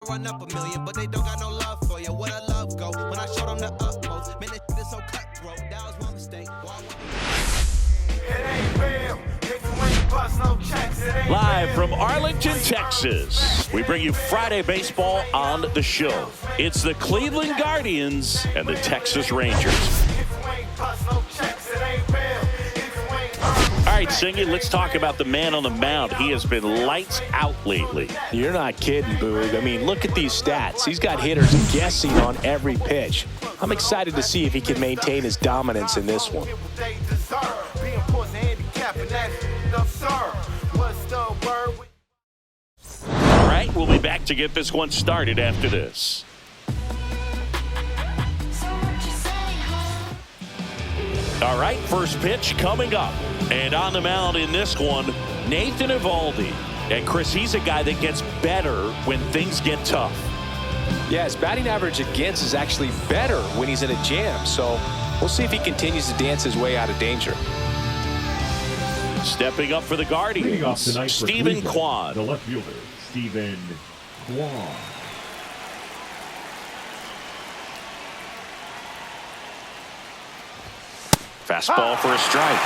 run up a million, but they don't got no love for you. Where the love go? When I showed them the utmost, man, this is so cutthroat. That was my mistake. It ain't real. If you ain't bust no checks, it ain't Live real. from Arlington, Texas, we bring you Friday baseball on the show. It's the Cleveland Guardians and the Texas Rangers. If you ain't bust no checks, it ain't real. If you ain't All right, Singy, let's talk about the man on the mound. He has been lights out lately. You're not kidding, Boog. I mean, look at these stats. He's got hitters guessing on every pitch. I'm excited to see if he can maintain his dominance in this one. they deserve. Being put in the handicap and that's absurd. What's the word? All right, we'll be back to get this one started after this. All right, first pitch coming up. And on the mound in this one, Nathan Eovaldi. And Chris, he's a guy that gets better when things get tough. Yeah, his batting average against is actually better when he's in a jam. So we'll see if he continues to dance his way out of danger. Stepping up for the Guardians, Stephen Kwan. The left fielder, Stephen Kwan. Fastball for a strike.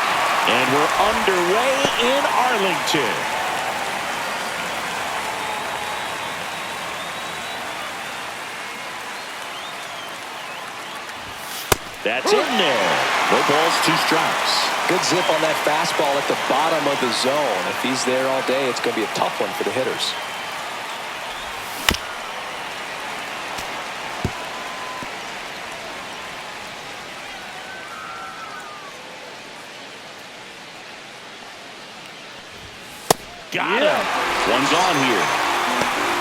And we're underway in Arlington. That's in there. No balls, 2 strikes. Good zip on that fastball at the bottom of the zone. If he's there all day, it's going to be a tough one for the hitters. Got him. One gone here.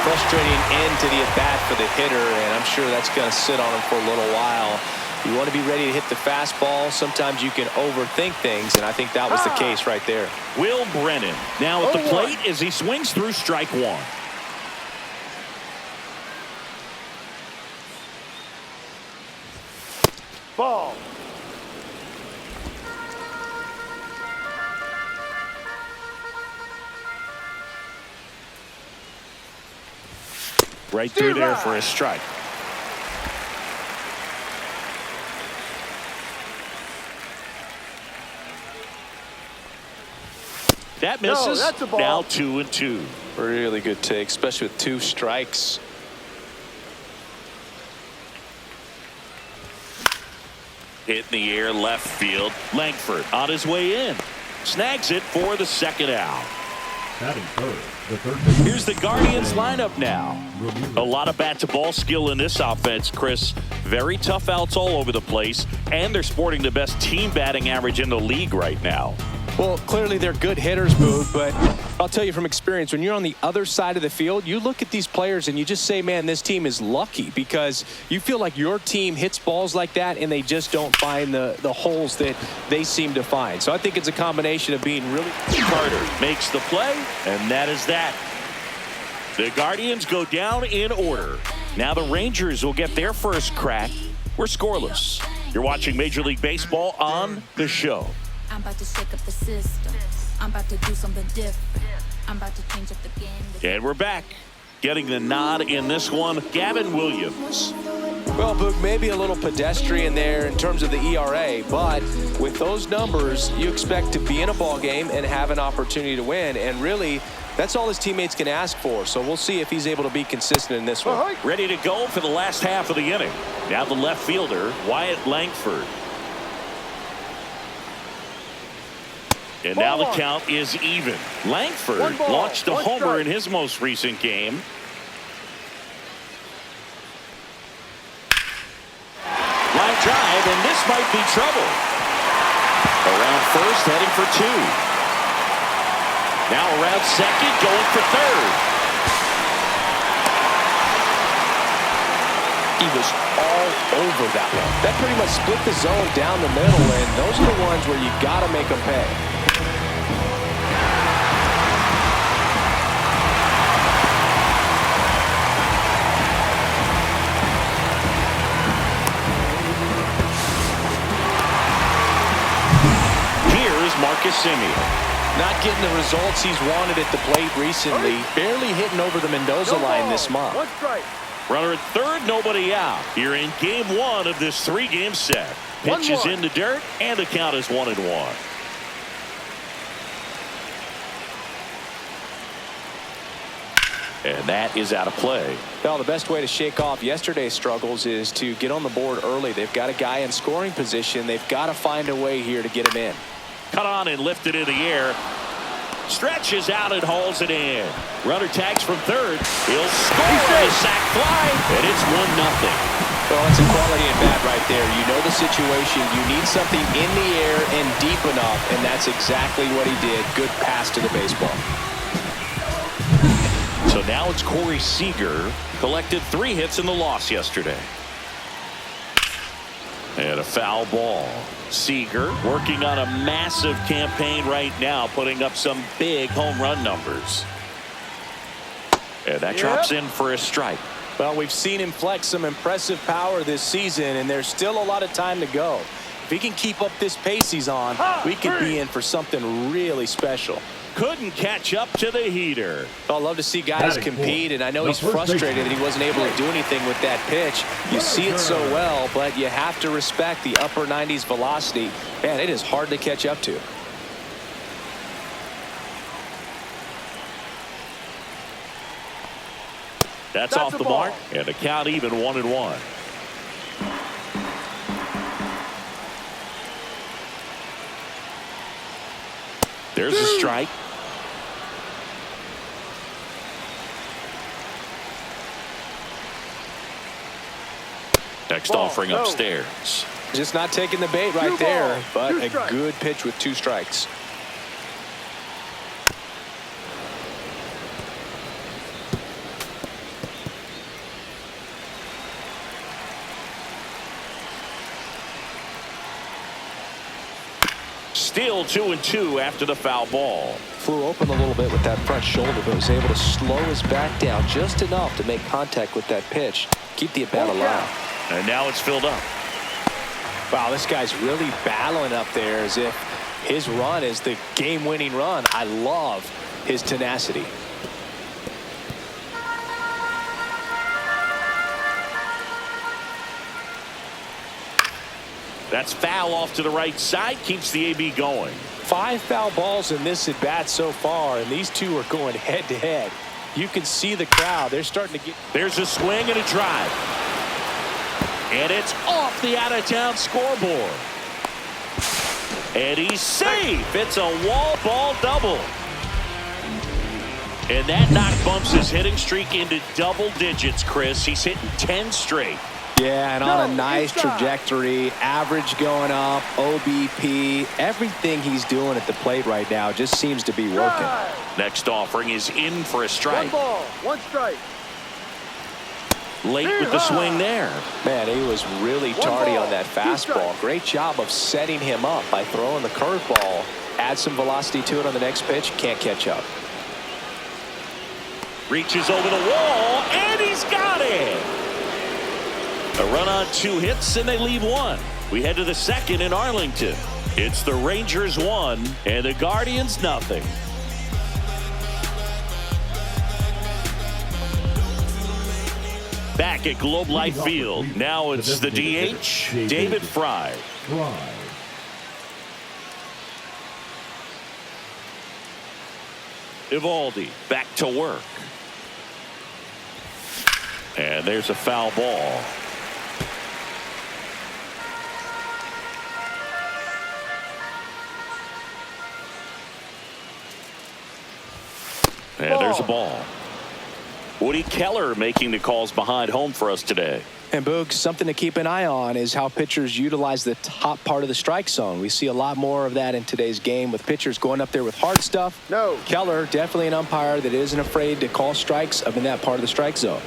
Frustrating end to the at-bat for the hitter, and I'm sure that's going to sit on him for a little while. You want to be ready to hit the fastball. Sometimes you can overthink things, and I think that was the case right there. Will Brennan now at the plate as he swings through strike 1. Ball. Right through there for a strike. That misses. that's a ball. Now 2-2. Really good take, especially with 2 strikes. Hit in the air left field. Langford on his way in. Snags it for the second out. Batting third, the third baseman. Here's the Guardians lineup now. A lot of bat-to-ball skill in this offense, Chris. Very tough outs all over the place, and they're sporting the best team batting average in the league right now. Well, clearly they're good hitters, Boog, but I'll tell you from experience, when you're on the other side of the field, you look at these players and you just say, man, this team is lucky, because you feel like your team hits balls like that and they just don't find the holes that they seem to find. So I think it's a combination of being really... Carter makes the play, and that is that. The Guardians go down in order. Now the Rangers will get their first crack. We're scoreless. You're watching Major League Baseball on the show. I'm about to shake up the system. I'm about to do something different. I'm about to change up the game. And we're back. Getting the nod in this one, Gavin Williams. Well, Boog, maybe a little pedestrian there in terms of the ERA, but with those numbers, you expect to be in a ball game and have an opportunity to win, and really, that's all his teammates can ask for. So we'll see if he's able to be consistent in this one. Ready to go for the last half of the inning. Now the left fielder, Wyatt Langford. And now the count is even. Langford launched a homer in his most recent game. Line drive, and this might be trouble. Around first, heading for 2. Now around second, going for 3rd. He was all over that one. That pretty much split the zone down the middle, and those are the ones where you got to make them pay. Here's Marcus Semien. Not getting the results he's wanted at the plate recently. Barely hitting over the Mendoza line this month. One strike. Runner at third, nobody out. Here in game one of this 3-game set. Pitch is in the dirt, and the count is 1-1. And that is out of play. Well, the best way to shake off yesterday's struggles is to get on the board early. They've got a guy in scoring position. They've got to find a way here to get him in. Cut on and lifted in the air. Stretches out and hauls it in. Runner tags from third. He'll score on the sac fly, and it's 1-0. Well, it's a quality at bat right there. You know the situation. You need something in the air and deep enough, and that's exactly what he did. Good pass to the baseball. So now it's Corey Seager. Collected 3 hits in the loss yesterday. And a foul ball. Seager working on a massive campaign right now, putting up some big home run numbers. And that drops in for a strike. Well, we've seen him flex some impressive power this season, and there's still a lot of time to go. If he can keep up this pace he's on, we could be in for something really special. Couldn't catch up to the heater. I'd love to see guys compete, and I know he's frustrated that he wasn't able to do anything with that pitch. You see it so well, but you have to respect the upper 90s velocity. Man, it is hard to catch up to. That's off the mark, and the count even 1-1. There's a strike. Next offering upstairs. Just not taking the bait right there, but a good pitch with 2 strikes. Still 2-2 after the foul ball. Flew open a little bit with that front shoulder, but was able to slow his back down just enough to make contact with that pitch. Keep the at-bat alive. And now it's filled up. Wow, this guy's really battling up there as if his run is the game-winning run. I love his tenacity. That's foul off to the right side. Keeps the AB going. 5 foul balls in this at-bat so far, and these two are going head-to-head. You can see the crowd. They're starting to get... There's a swing and a drive. And it's off the out-of-town scoreboard. And he's safe. It's a wall ball double. And that knock bumps his hitting streak into double digits, Chris. He's hitting 10 straight. Yeah, and on a nice trajectory, average going up, OBP, everything he's doing at the plate right now just seems to be working. Next offering is in for a strike. 1 ball, 1 strike. Late with the swing there. Man, he was really tardy on that fastball. Great job of setting him up by throwing the curveball. Add some velocity to it on the next pitch. Can't catch up. Reaches over the wall, and he's got it. A run on 2 hits, and they leave 1. We head to the second in Arlington. It's the Rangers 1 and the Guardians nothing. Back at Globe Life Field. Now it's the DH, David Fry. Evaldi back to work. And there's a foul ball. And there's a ball. Woody Keller making the calls behind home for us today. And Boog, something to keep an eye on is how pitchers utilize the top part of the strike zone. We see a lot more of that in today's game with pitchers going up there with hard stuff. No. Keller, definitely an umpire that isn't afraid to call strikes up in that part of the strike zone.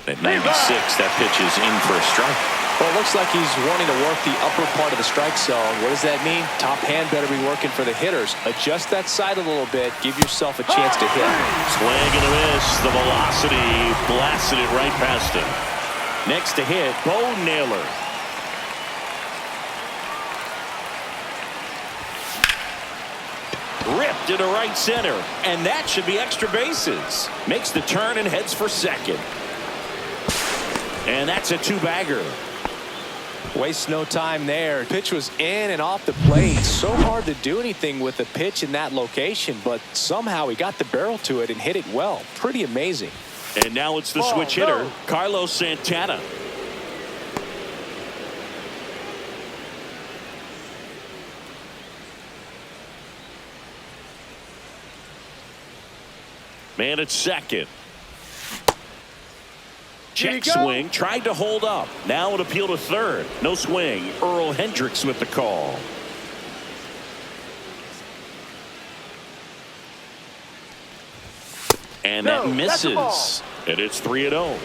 At 96, that pitch is in for a strike. Well, it looks like he's wanting to work the upper part of the strike zone. What does that mean? Top hand better be working for the hitters. Adjust that side a little bit. Give yourself a chance to hit. Swing and a miss. The velocity blasted it right past him. Next to hit, Bo Naylor. ripped into right center. And that should be extra bases. Makes the turn and heads for second. And that's a two-bagger. Waste no time there. Pitch was in and off the plate. So hard to do anything with the pitch in that location, but somehow he got the barrel to it and hit it well. Pretty amazing. And now it's the switch hitter, Carlos Santana. Man at second. Check swing, tried to hold up. Now an appeal to third. No swing. Earl Hendricks with the call. And that misses. And it's 3-0.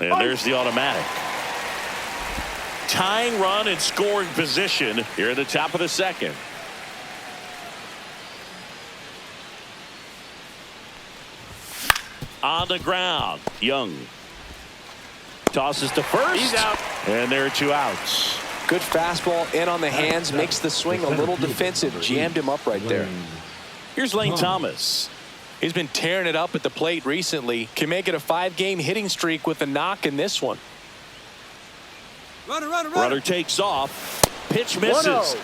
And there's the automatic. Tying run in scoring position here at the top of the second. On the ground, Young tosses to first. He's out. And there are two outs. Good fastball in on the hands, makes the swing a little defensive. Jammed him up right there. Here's Lane Thomas. He's been tearing it up at the plate recently. Can make it a 5-game hitting streak with a knock in this one. Runner takes off. Pitch misses. 1-0.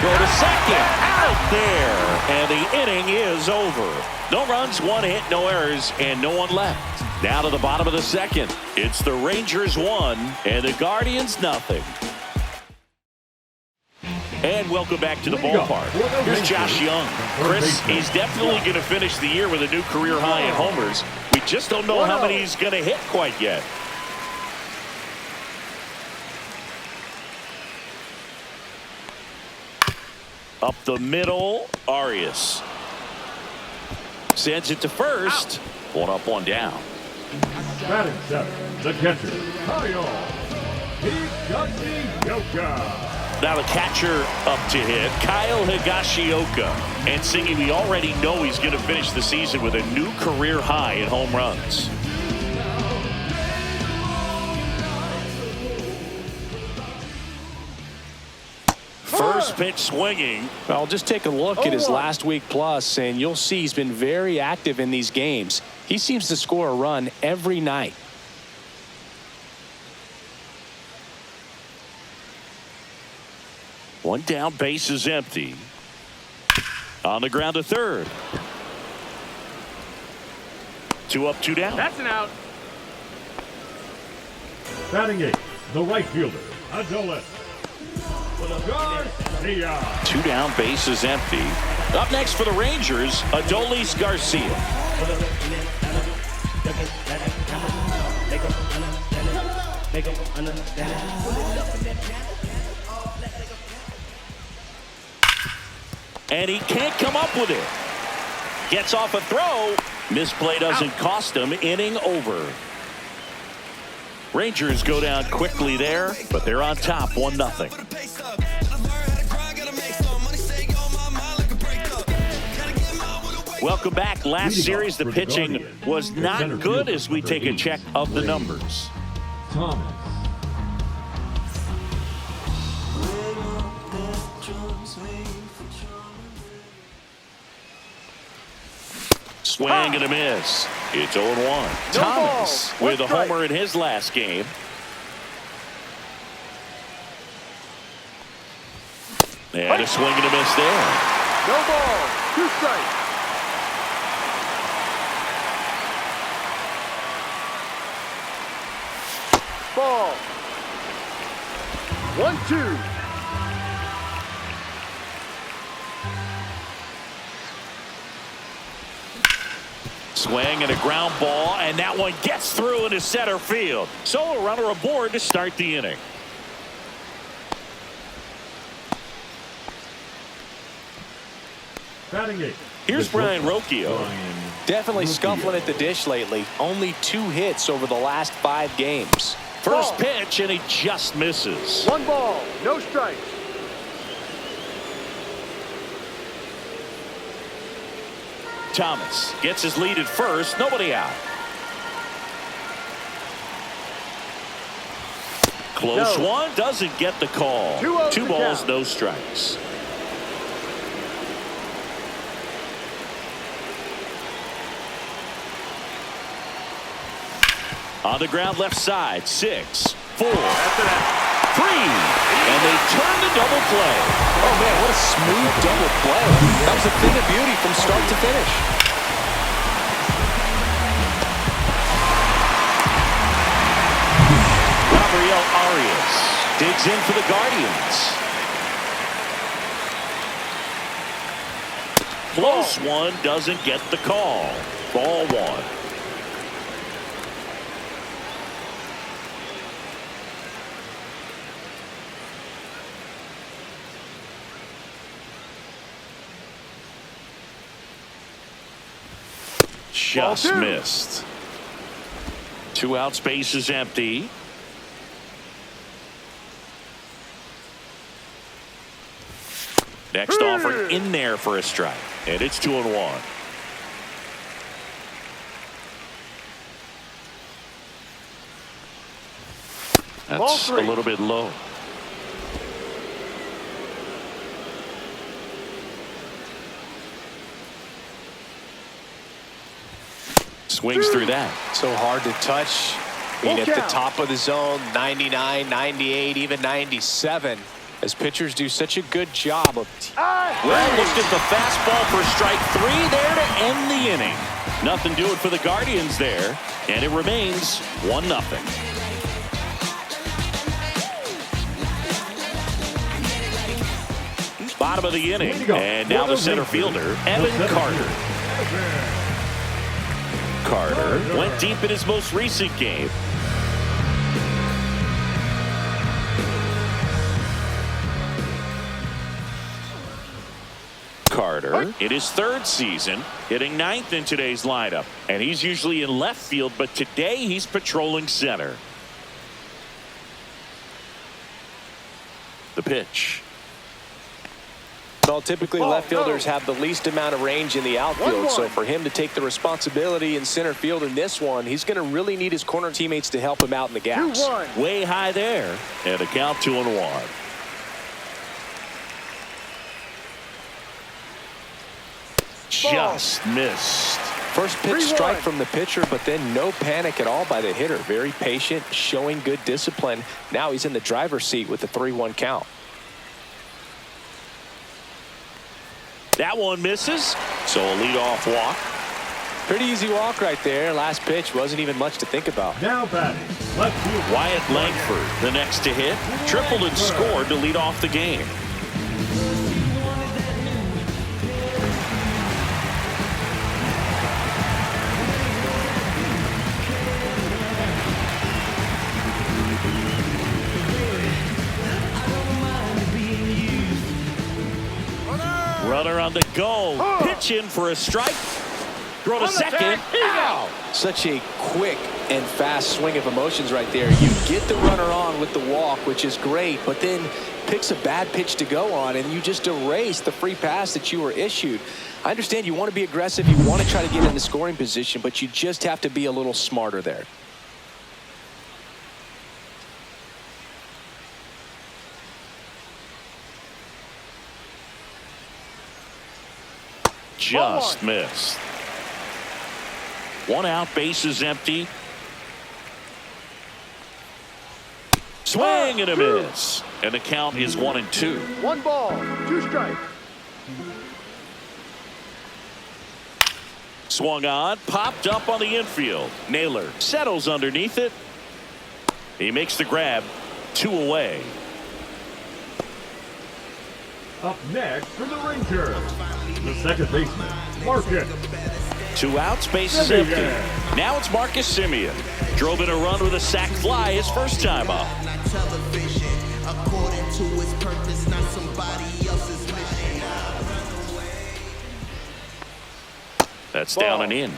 Go to second. Out there. And the inning is over. No runs, one hit, no errors, and no one left. Now to the bottom of the second. It's the Rangers 1 and the Guardians nothing. And welcome back to the ballpark. Here's Josh Young. Chris, he's definitely going to finish the year with a new career high in homers. We just don't know how many he's going to hit quite yet. Up the middle, Arias. Sends it to first. One up, one down. Batting seventh, the catcher, Kyle Higashioka. Now the catcher up to hit, Kyle Higashioka. And Singy, we already know he's going to finish the season with a new career high in home runs. First pitch swinging. Well, just take a look at his last week plus, and you'll see he's been very active in these games. He seems to score a run every night. One down, base is empty. On the ground to third. Two up, two down. That's an out. Batting eighth, the right fielder, Adolis Garcia. Two down, base is empty. Up next for the Rangers, Adolis Garcia. And he can't come up with it. Gets off a throw. Misplay doesn't cost him. Inning over. Rangers go down quickly there, but they're on top 1-0. Welcome back. Last series, the pitching was not good as we take a check of the numbers. Thomas. Swing and a miss. It's 0-1. Thomas with a homer in his last game. And a swing and a miss there. No ball. 2 strikes. Ball. 1-2. Swing and a ground ball, and that one gets through into center field. So a runner aboard to start the inning. Batting eighth. Here's Brian Rocchio. Definitely scuffling at the dish lately. Only 2 hits over the last 5 games. First pitch, and he just misses. 1 ball. No strikes. Thomas gets his lead at first. Nobody out. Close one. Doesn't get the call. 2 balls, no strikes. On the ground left side. 6, 4, 3. And they turn the double play. Oh, man, what a smooth double play. That was a thing of beauty from start to finish. Gabriel Arias digs in for the Guardians. Close one, doesn't get the call. Ball 1. Just missed. 2 outs, base is empty. Next offer in there for a strike. And it's 2-1. That's a little bit low. Swings through that. So hard to touch. I mean, at the top of the zone, 99, 98, even 97. As pitchers do such a good job of... Well, looked at the fastball for strike 3 there to end the inning. Nothing doing for the Guardians there. And it remains 1-0. Bottom of the inning. And now the center fielder, Evan Carter. Carter went deep in his most recent game. Carter in his 3rd season, hitting 9th in today's lineup. And he's usually in left field, but today he's patrolling center. The pitch. Well, typically left fielders have the least amount of range in the outfield, so for him to take the responsibility in center field in this one, he's going to really need his corner teammates to help him out in the gaps. Way high there, and a count 2-1. Just missed. First pitch strike from the pitcher, but then no panic at all by the hitter. Very patient, showing good discipline. Now he's in the driver's seat with the 3-1 count. That one misses, so a leadoff walk. Pretty easy walk right there. Last pitch wasn't even much to think about. Now batting, left field. Wyatt Langford, the next to hit, tripled and scored to lead off the game. Runner on the go. Pitch in for a strike. Throw to second. Out. Such a quick and fast swing of emotions right there. You get the runner on with the walk, which is great, but then picks a bad pitch to go on, and you just erase the free pass that you were issued. I understand you want to be aggressive. You want to try to get in the scoring position, but you just have to be a little smarter there. Just missed. 1 out, base is empty. Swing and a miss. And the count is 1-2. 1 ball, 2 strikes. Swung on, popped up on the infield. Naylor settles underneath it. He makes the grab. 2 away. Up next for the Rangers, the second baseman, Marcus. 2 outs, base is empty. Now it's Marcus Semien. Drove in a run with a sac fly his first time up. That's down and in.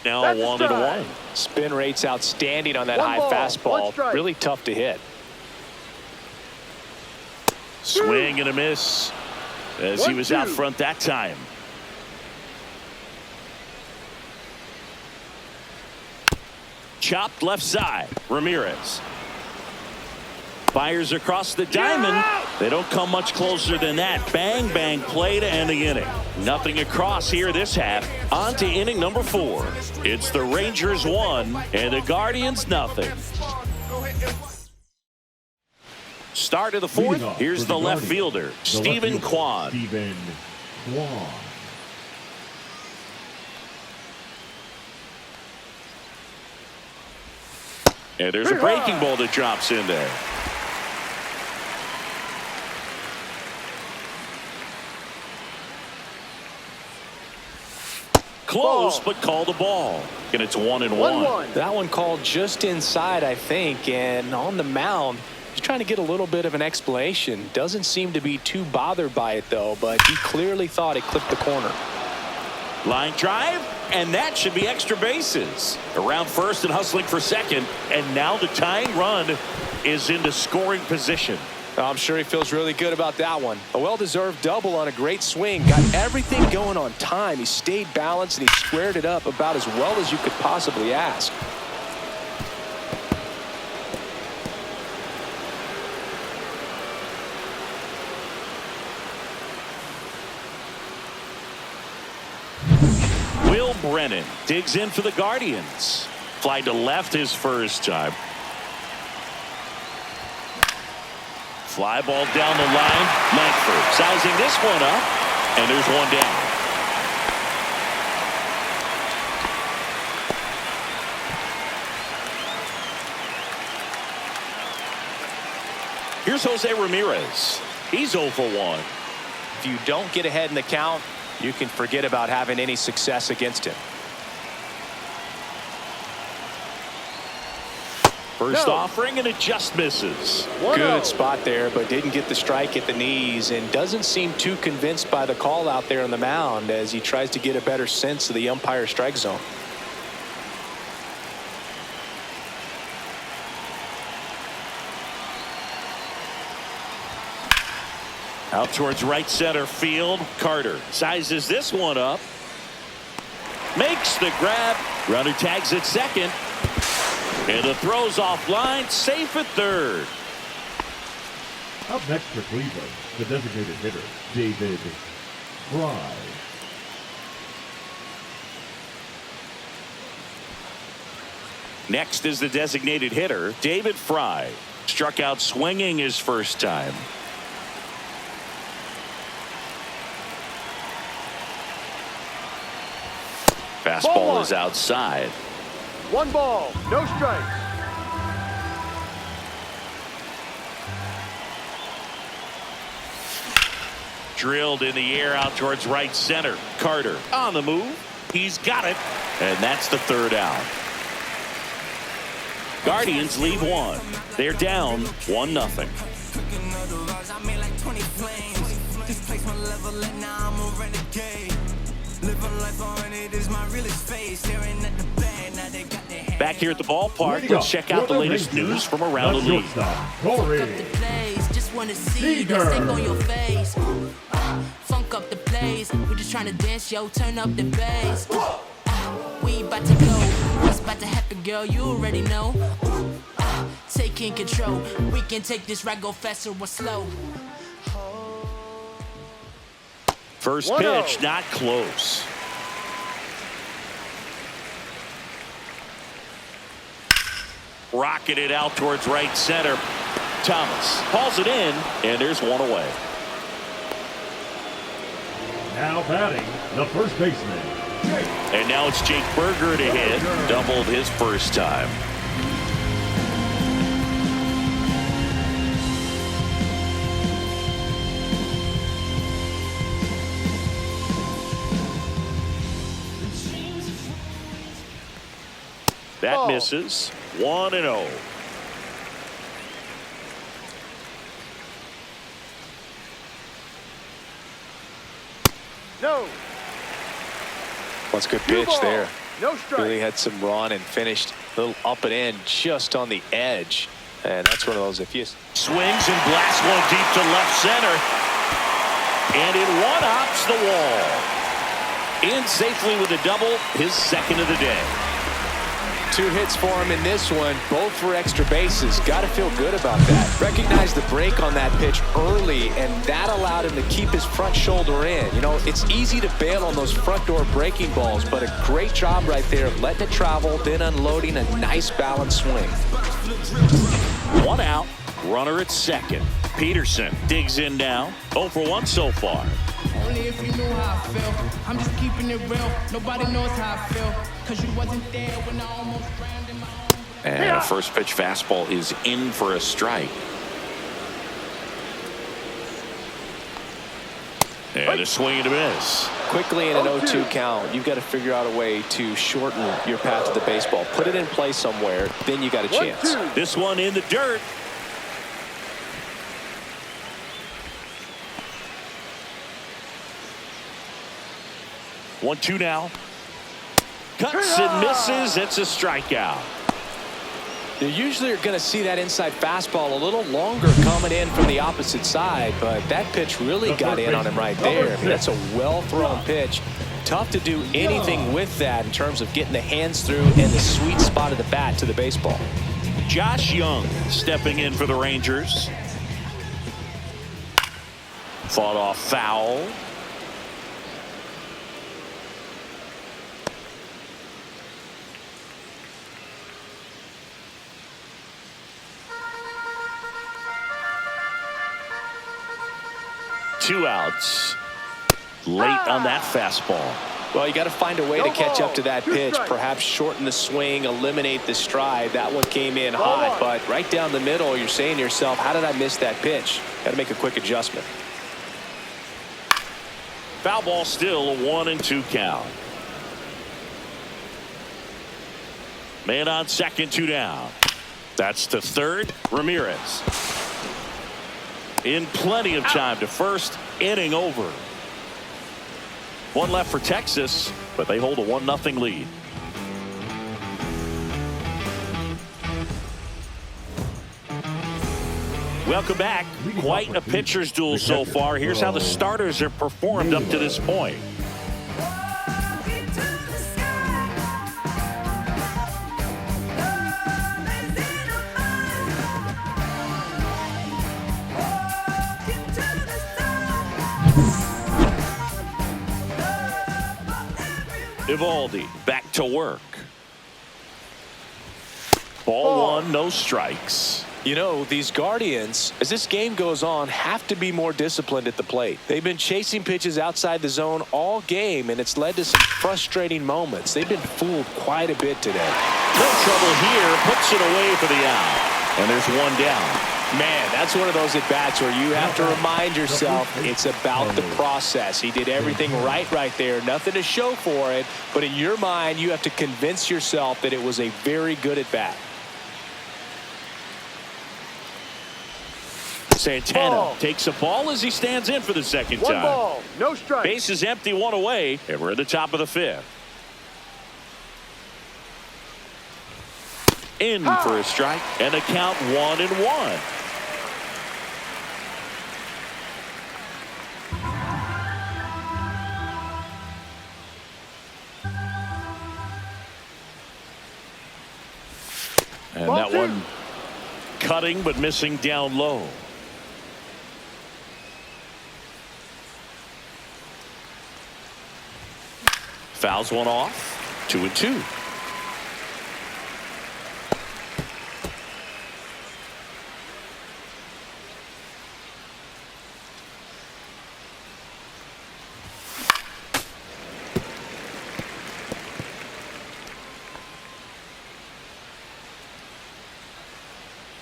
Now That's a 1-1. Spin rate's outstanding on that One high ball, one fastball. strike. Really tough to hit. Swing and a miss as he was out 1-2. front that time. Chopped left side. Ramirez fires across the diamond. They don't come much closer than that. Bang, bang play to end the inning. Nothing across here this half. On to inning number 4. It's the Rangers 1 and the Guardians nothing. Start of the 4th. Here's the left fielder, Stephen Kwan. Stephen Kwan. And there's a breaking ball that drops in there. Close, but call the ball. And it's 1-1. 1-1. That one called just inside, I think, and on the mound, he's trying to get a little bit of an explanation. Doesn't seem to be too bothered by it, though, but he clearly thought it clipped the corner. Line drive, and that should be extra bases. Around first and hustling for second, and now the tying run is into scoring position. I'm sure he feels really good about that one. A well-deserved double on a great swing. Got everything going on time. He stayed balanced, and he squared it up about as well as you could possibly ask. Will Brennan digs in for the Guardians. Fly to left his first time. Fly ball down the line. Langford sizing this one up, and there's one down. Here's Jose Ramirez. He's 0 for 1. If you don't get ahead in the count, you can forget about having any success against him. First offering, and it just misses. Good spot there, but didn't get the strike at the knees, and doesn't seem too convinced by the call out there on the mound as he tries to get a better sense of the umpire strike zone. Out towards right center field. Carter sizes this one up. Makes the grab. Runner tags at second. And the throw's offline. Safe at third. Up next for Cleveland, the designated hitter, David Fry. Next is the designated hitter, David Fry. Struck out swinging his first time. Fastball is outside. 1 ball, no strikes. Drilled in the air out towards right center. Carter on the move. He's got it. And that's the third out. Guardians leave 1. They're down 1-0. Back here at the ballpark, let's check out the latest news from around the league. Just wanna see that stick on your face. Funk up the place. We just trying to dance, yo. Turn up the bass. We about to go. What's about to happen, girl? You already know. Taking control. We can take this ride, go faster or slow. First pitch, not close. Rocketed out towards right center. Thomas hauls it in, and there's one away. Now batting, the first baseman, Jake. And now it's Jake Berger to hit. Doubled his first time. That misses. 1-0. No. That's a good pitch there. No strike. Really had some run and finished a little up and in just on the edge. And that's one of those, if you Swings and blasts one deep to left center. And it one-ups the wall. In safely with a double, his second of the day. 2 hits for him in this one, both for extra bases. Got to feel good about that. Recognized the break on that pitch early, and that allowed him to keep his front shoulder in. You know, it's easy to bail on those front door breaking balls, but a great job right there of letting it travel, then unloading a nice balanced swing. 1 out, runner at second. Peterson digs in now, 0 for 1 so far. Only if you knew how I feel. I'm just keeping it real. Nobody knows how I feel. Cause you wasn't there when I almost drowned in my own. And a first pitch fastball is in for a strike. And a swing and a miss. Quickly in an 0-2 count, you've got to figure out a way to shorten your path to the baseball. Put it in play somewhere, then you got a chance. This one in the dirt. One-two now. Cuts and misses. It's a strikeout. You usually are going to see that inside fastball a little longer coming in from the opposite side, but that pitch really got in on him right there. I mean, that's a well-thrown pitch. Tough to do anything with that in terms of getting the hands through and the sweet spot of the bat to the baseball. Josh Young stepping in for the Rangers. Fought off foul. Two outs. Late on that fastball. Well, you got to find a way to catch up to that pitch. Perhaps shorten the swing, eliminate the stride. That one came in hot, but right down the middle, you're saying to yourself, how did I miss that pitch? Got to make a quick adjustment. Foul ball still, a 1-2 count. Man on second, 2 down. That's to third, Ramirez. In plenty of time to first, inning over. 1 left for Texas, but they hold a 1-0 lead. Welcome back. Quite a pitcher's duel so far. Here's how the starters have performed up to this point. Evaldi back to work. Ball 1, no strikes. You know, these Guardians, as this game goes on, have to be more disciplined at the plate. They've been chasing pitches outside the zone all game, and it's led to some frustrating moments. They've been fooled quite a bit today. No trouble here. Puts it away for the out. And there's 1 down. Man, that's one of those at-bats where you have to remind yourself it's about the process. He did everything right there. Nothing to show for it. But in your mind, you have to convince yourself that it was a very good at-bat. Santana takes a ball as he stands in for the second time. 1 ball, no strike. Base is empty, 1 away, and we're at the top of the 5th. In for a strike, and a count 1-1. And that one cutting but missing down low. Fouls one off. 2-2.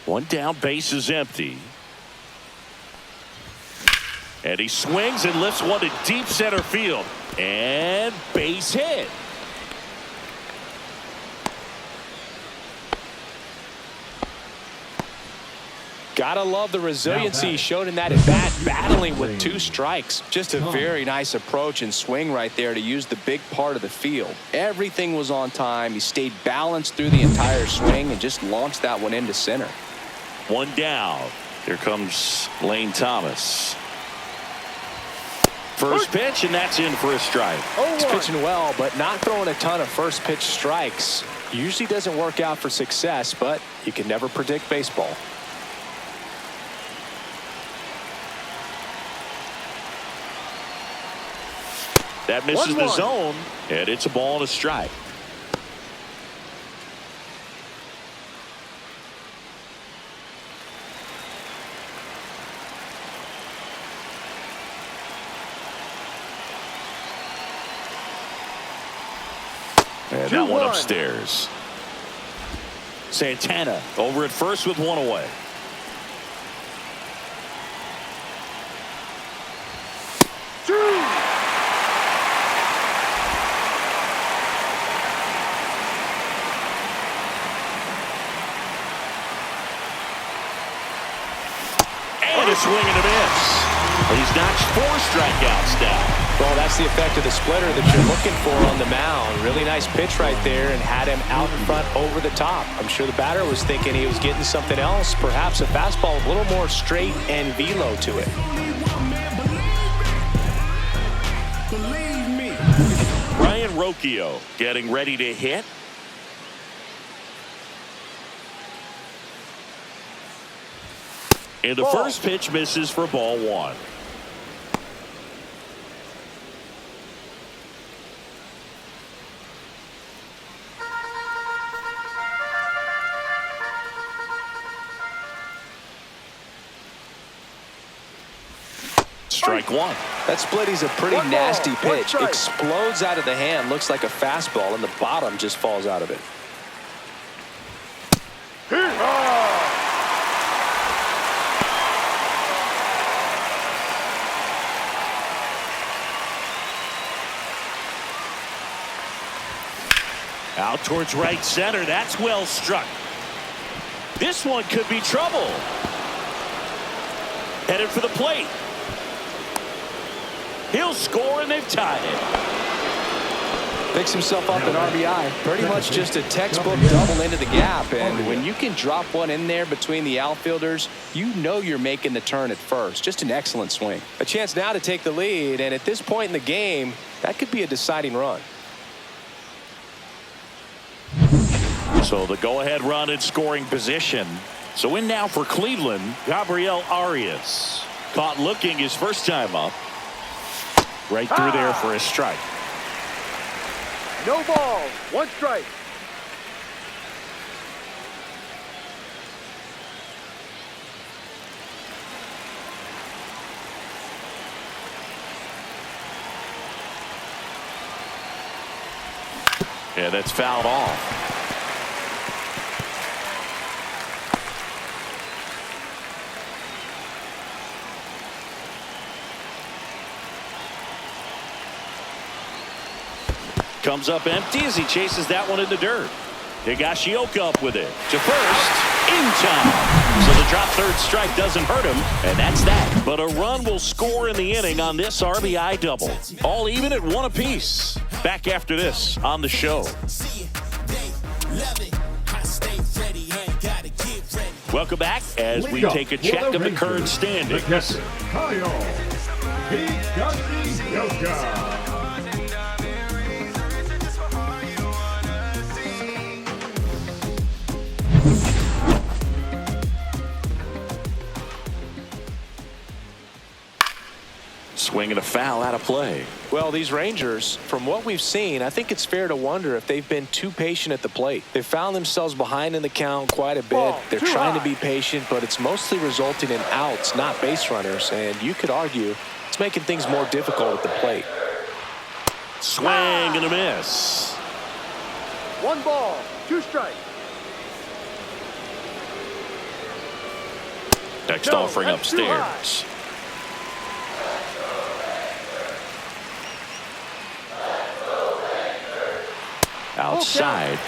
One down, base is empty. And he swings and lifts one to deep center field. And base hit. Gotta love the resiliency he showed in that at bat, battling with 2 strikes. Just a very nice approach and swing right there to use the big part of the field. Everything was on time. He stayed balanced through the entire swing and just launched that one into center. 1 down. Here comes Lane Thomas. First pitch, and that's in for a strike. He's pitching well, but not throwing a ton of first pitch strikes. Usually doesn't work out for success, but you can never predict baseball. That misses the zone, and it's a ball and a strike. And that one upstairs. Santana over at first with 1 away. And a swing and a miss. He's notched 4 strikeouts now. Well, that's the effect of the splitter that you're looking for on the mound. Really nice pitch right there and had him out in front over the top. I'm sure the batter was thinking he was getting something else, perhaps a fastball with a little more straight and velo to it. Ryan Rocchio getting ready to hit. And the first pitch misses for ball 1. Strike 1. That splitty's a pretty nasty pitch. Explodes out of the hand, looks like a fastball, and the bottom just falls out of it. Out towards right center. That's well struck. This one could be trouble. Headed for the plate. He'll score, and they've tied it. Picks himself up an RBI. Pretty much just a textbook double into the gap. And when you can drop one in there between the outfielders, you know you're making the turn at first. Just an excellent swing. A chance now to take the lead. And at this point in the game, that could be a deciding run. So the go-ahead run in scoring position. So in now for Cleveland, Gabriel Arias. Caught looking his first time up. Right through there for a strike. No ball. 1 strike. Yeah, that's fouled off. Comes up empty as he chases that one in the dirt. Higashioka up with it to first in time. So the drop third strike doesn't hurt him, and that's that. But a run will score in the inning on this RBI double. All even at 1 apiece. Back after this on the show. Welcome back as we take a check of the current standings. Swing and a foul out of play. Well, these Rangers, from what we've seen, I think it's fair to wonder if they've been too patient at the plate. They've found themselves behind in the count quite a bit. They're trying to be patient, but it's mostly resulting in outs, not base runners. And you could argue it's making things more difficult at the plate. Swing and a miss. 1 ball. 2 strikes. Next offering upstairs. Outside.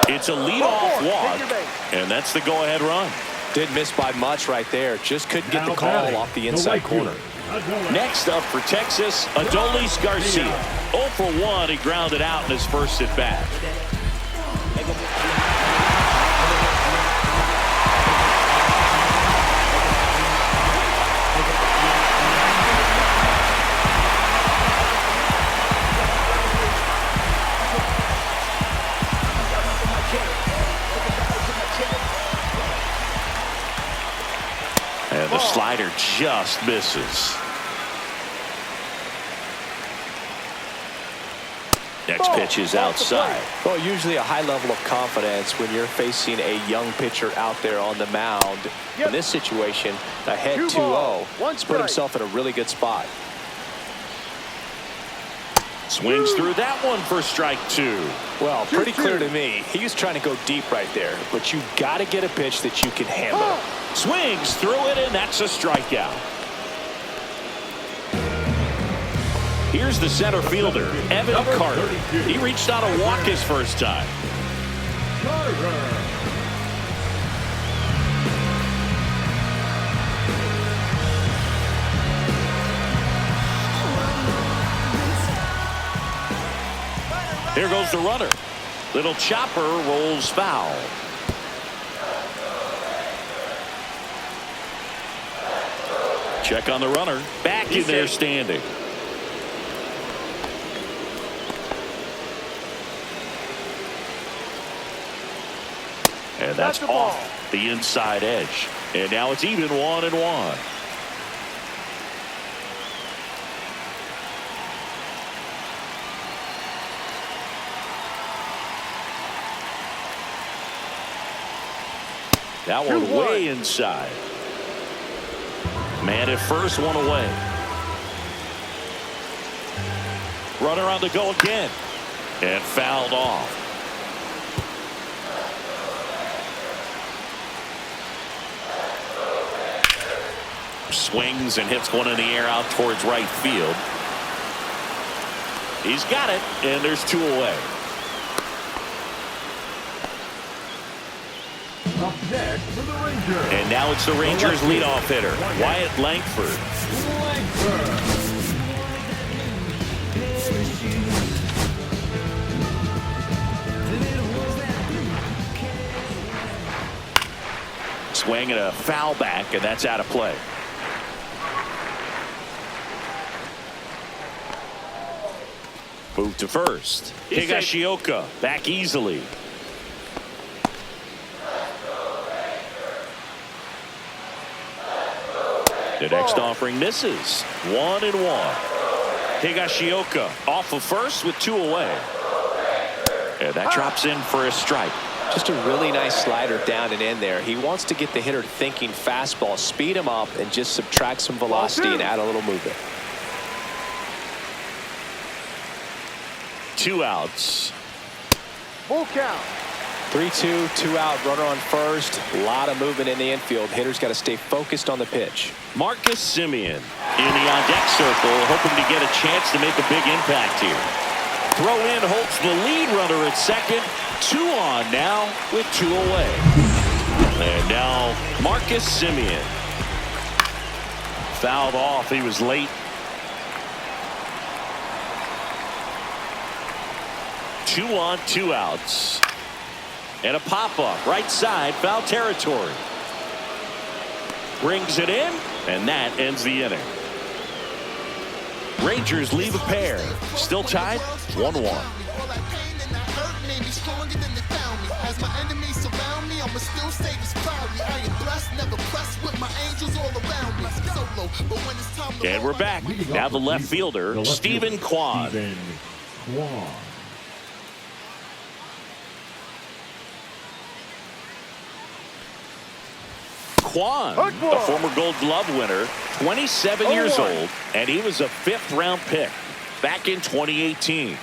It's a leadoff walk, and that's the go-ahead run. Didn't miss by much right there. Just couldn't get the call off the inside corner. Next up for Texas, Adolis Garcia. 0 for 1, he grounded out in his first at-bat. And the slider just misses. Next pitch is outside. Well, usually a high level of confidence when you're facing a young pitcher out there on the mound. In this situation, ahead 2-0. He's put himself in a really good spot. Swings through that one for strike 2. Well, pretty clear to me. He was trying to go deep right there, but you got to get a pitch that you can handle. Swings through it, and that's a strikeout. Here's the center fielder, Evan Carter. He reached out a walk his first time. Here goes the runner. Little chopper rolls foul. Check on the runner. Back in there standing. And that's off the inside edge. And now it's even 1-1. That one way inside. Man at first, one away. Runner on the go again. And fouled off. Swings and hits one in the air out towards right field. He's got it, and there's 2 away. Up next for the Rangers. And now it's the Rangers leadoff hitter, Wyatt Langford. Swing and a foul back, and that's out of play. Move to first. Higashioka back easily. The next offering misses. 1-1. Higashioka off of first with 2 away. And that drops in for a strike. Just a really nice slider down and in there. He wants to get the hitter thinking fastball, speed him up, and just subtract some velocity and add a little movement. 2 outs. Full count. 3-2, 2 out, runner on first. A lot of movement in the infield. Hitter's got to stay focused on the pitch. Marcus Semien in the on-deck circle, hoping to get a chance to make a big impact here. Throw in holds the lead runner at second. 2 on now with 2 away. And now Marcus Semien. Fouled off. He was late. 2 on, 2 outs. And a pop-up right side, foul territory. Brings it in, and that ends the inning. Rangers leave a pair. Still tied, 1-1. And we're back. Now the left fielder, Stephen Kwan. Kwan, a former Gold Glove winner, 27 years old, and he was a 5th-round pick back in 2018.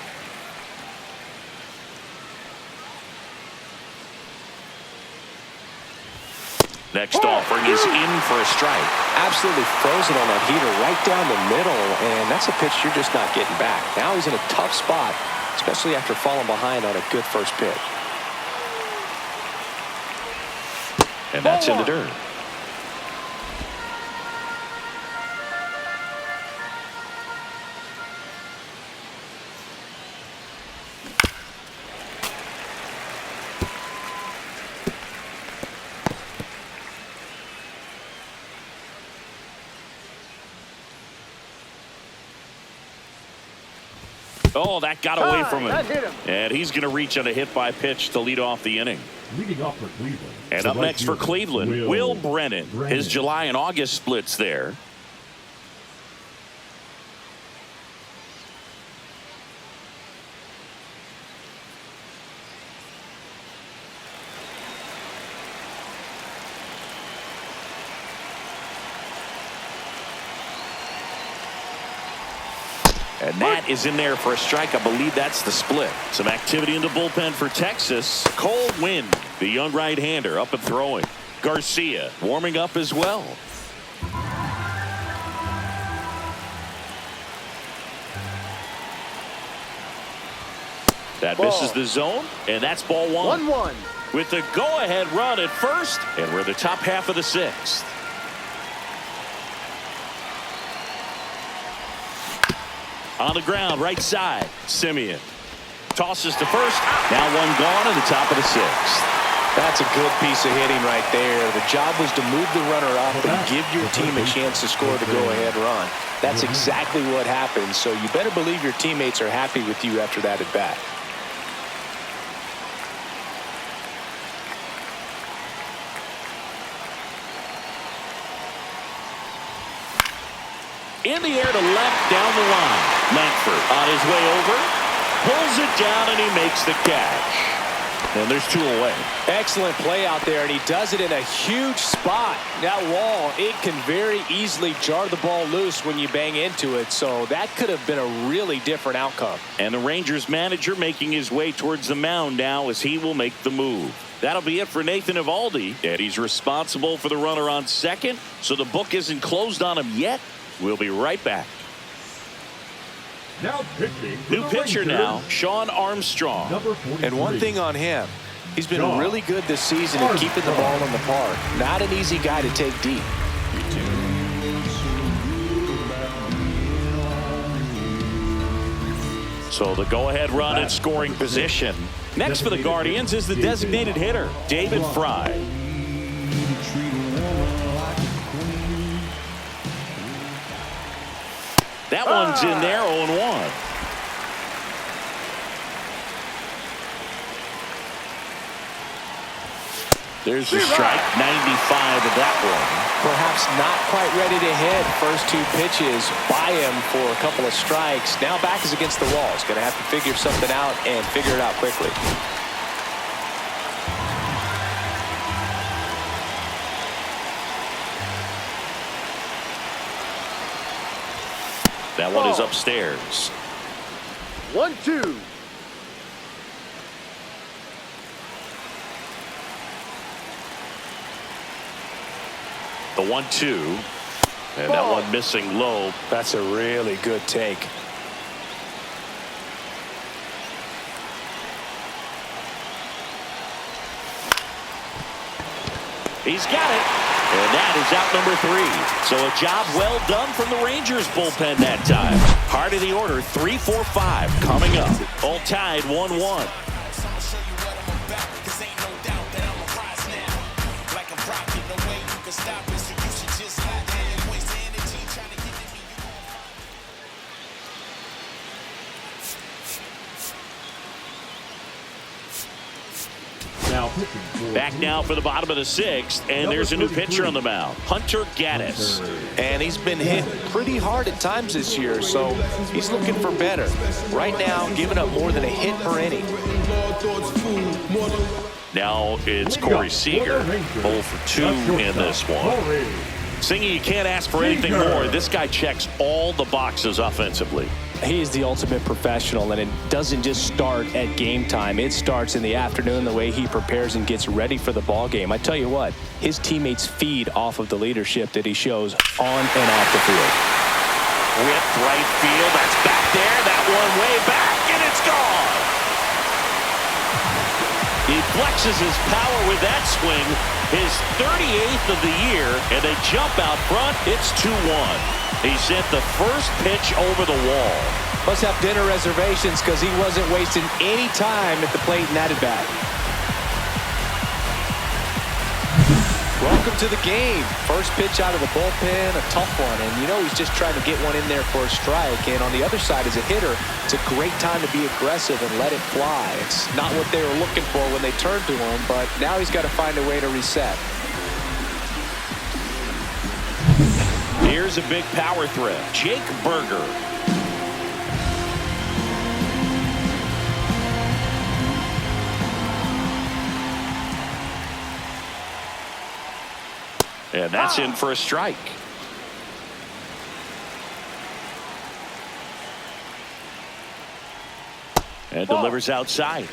Next offering is in for a strike. Absolutely frozen on that heater right down the middle, and that's a pitch you're just not getting back. Now he's in a tough spot, especially after falling behind on a good first pitch. And that's in the dirt. Oh, that got away from him. And he's going to reach on a hit by pitch to lead off the inning. Leading off for Cleveland. And up next for Cleveland, Will Brennan. His July and August splits there. And that is in there for a strike. I believe that's the split. Some activity in the bullpen for Texas. Cold wind. The young right-hander up and throwing. Garcia warming up as well. That misses the zone, and that's ball one. 1-1. With the go-ahead run at first, and we're the top half of the sixth. On the ground, right side, Simeon tosses to first. Now one gone in the top of the sixth. That's a good piece of hitting right there. The job was to move the runner up and give your team a chance to score the go-ahead run. That's exactly what happened, so you better believe your teammates are happy with you after that at bat. In the air to left, down the line. Langford on his way over, pulls it down, and he makes the catch. And there's two away. Excellent play out there, and he does it in a huge spot. That wall, it can very easily jar the ball loose when you bang into it, so that could have been a really different outcome. And the Rangers manager making his way towards the mound now as he will make the move. That'll be it for Nathan Eovaldi, and he's responsible for the runner on second, so the book isn't closed on him yet. We'll be right back. Now pitching. New pitcher now, Sean Armstrong. And one thing on him, he's been really good this season at keeping the ball in the park. Not an easy guy to take deep. So the go-ahead run in scoring position. Next for the Guardians is the designated hitter, David Fry. That one's in there, 0-1. There's the strike, 95 of that one. Perhaps not quite ready to hit. First two pitches by him for a couple of strikes. Now back is against the wall. He's going to have to figure something out and figure it out quickly. That one is upstairs. 1-2. The 1-2. And that one missing low. That's a really good take. He's got it. And that is out number 3. So a job well done from the Rangers bullpen that time. Heart of the order, 3, 4, 5 coming up. All tied 1-1. Back now for the bottom of the 6th, and there's a new pitcher on the mound, Hunter Gaddis. And he's been hit pretty hard at times this year, so he's looking for better. Right now, giving up more than a hit per inning. Now it's Corey Seager, 0 for 2 in this one. Singy, you can't ask for anything more. This guy checks all the boxes offensively. He is the ultimate professional, and it doesn't just start at game time. It starts in the afternoon, the way he prepares and gets ready for the ball game. I tell you what, his teammates feed off of the leadership that he shows on and off the field. Whip right field, that's back there, that one way back, and it's gone. He flexes his power with that swing, his 38th of the year, and they jump out front. It's 2-1. He sent the first pitch over the wall. Must have dinner reservations because he wasn't wasting any time at the plate in that at bat. Welcome to the game. First pitch out of the bullpen, a tough one. And you know he's just trying to get one in there for a strike. And on the other side, as a hitter, it's a great time to be aggressive and let it fly. It's not what they were looking for when they turned to him, but now he's got to find a way to reset. Here's a big power threat, Jake Berger. And that's in for a strike. And delivers outside.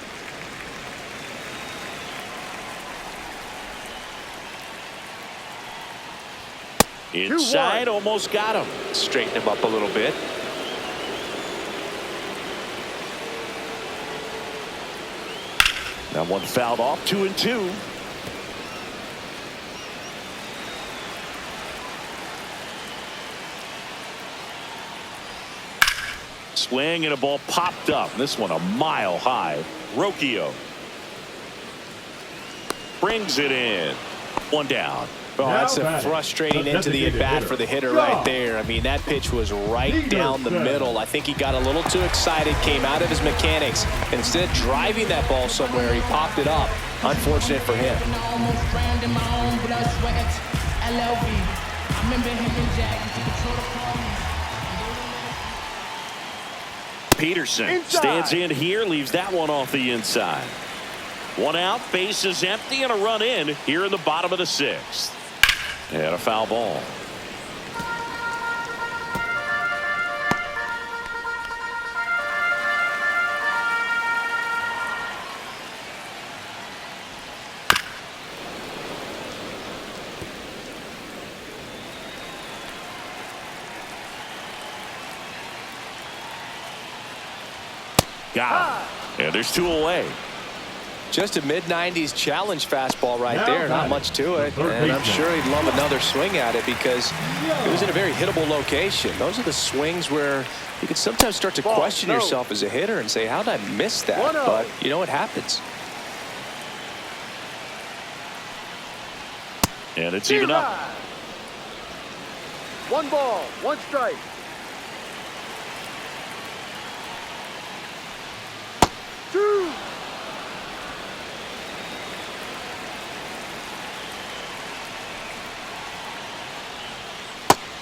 Inside, almost got him. Straighten him up a little bit. That one fouled off, 2-2. Swing and a ball popped up. This one a mile high. Rocchio brings it in. One down. Oh, that's a frustrating end to the at-bat for the hitter right there. I mean, that pitch was right down the middle. I think he got a little too excited, came out of his mechanics. And instead of driving that ball somewhere, he popped it up. Unfortunate for him. Peterson stands in here, leaves that one off the inside. One out, base is empty, and a run in here in the bottom of the sixth. And a foul ball. Got him. And there's two away. Just a mid-90s challenge fastball right there. Not much to it. And I'm sure he'd love another swing at it because it was in a very hittable location. Those are the swings where you can sometimes start to question yourself as a hitter and say, how did I miss that? But, you know, it happens. And it's even up. 1 ball, 1 strike.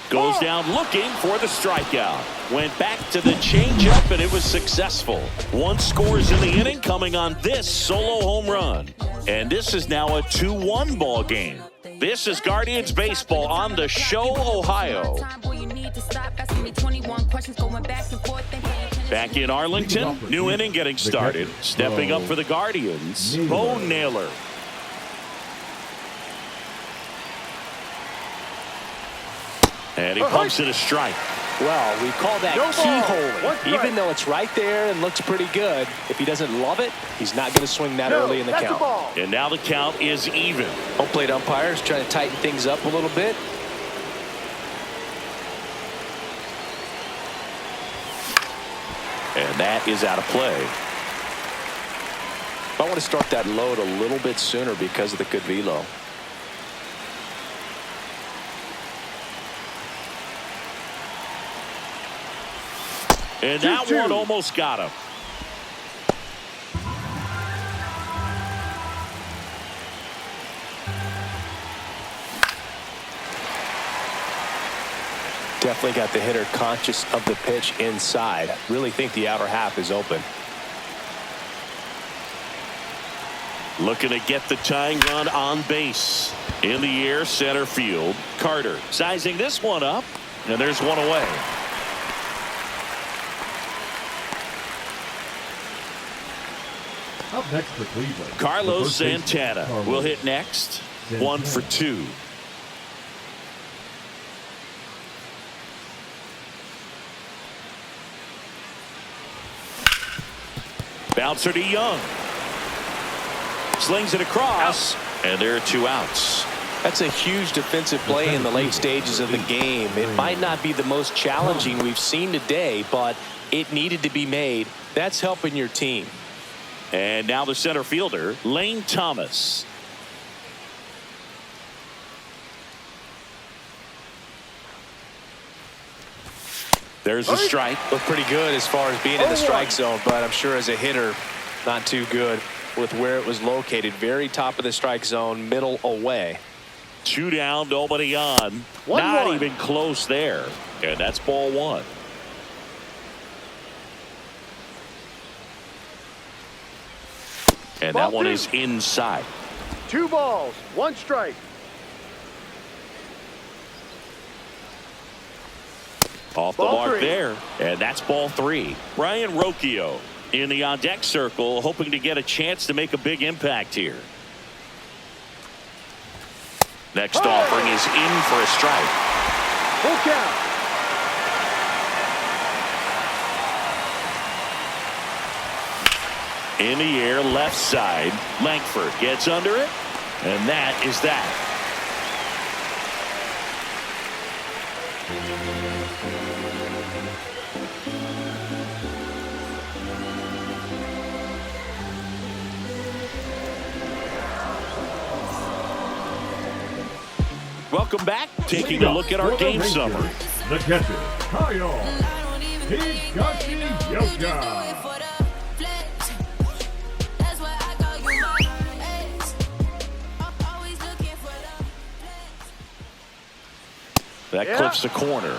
Goes down looking for the strikeout. Went back to the changeup, and it was successful. 1 scores in the inning, coming on this solo home run. And this is now a 2-1 ball game. This is Guardians Baseball on the Show, Ohio. Back in Arlington, new inning getting started. Stepping up for the Guardians, Bo Naylor. And he pumps it a strike. Well, we call that keyhole. Even though it's right there and looks pretty good, if he doesn't love it, he's not going to swing that early in the count. And now the count is even. Home plate umpires trying to tighten things up a little bit. And that is out of play. I want to start that load a little bit sooner because of the good velo. And that one almost got him. Definitely got the hitter conscious of the pitch inside. Really think the outer half is open. Looking to get the tying run on base. In the air, center field. Carter sizing this one up. And there's one away. Up next for Cleveland, Carlos Santana will hit next. 1 for 2. Bouncer to Young. Slings it across, and there are 2 outs. That's a huge defensive play in the late stages of the game. It might not be the most challenging we've seen today, but it needed to be made. That's helping your team. And now the center fielder, Lane Thomas. There's a strike. Looked pretty good as far as being in the strike zone, but I'm sure as a hitter, not too good with where it was located. Very top of the strike zone, middle away. 2 down, nobody on. Not even close there. And that's ball 1. And that one is inside. 2 balls, 1 strike. Off the mark there. And that's ball 3. Brian Rocchio in the on-deck circle, hoping to get a chance to make a big impact here. Next offering is in for a strike. Full count. In the air, left side. Langford gets under it, and that is that. Welcome back. Taking a look at our game summary. The catcher, Kyle Higashioka. That clips the corner.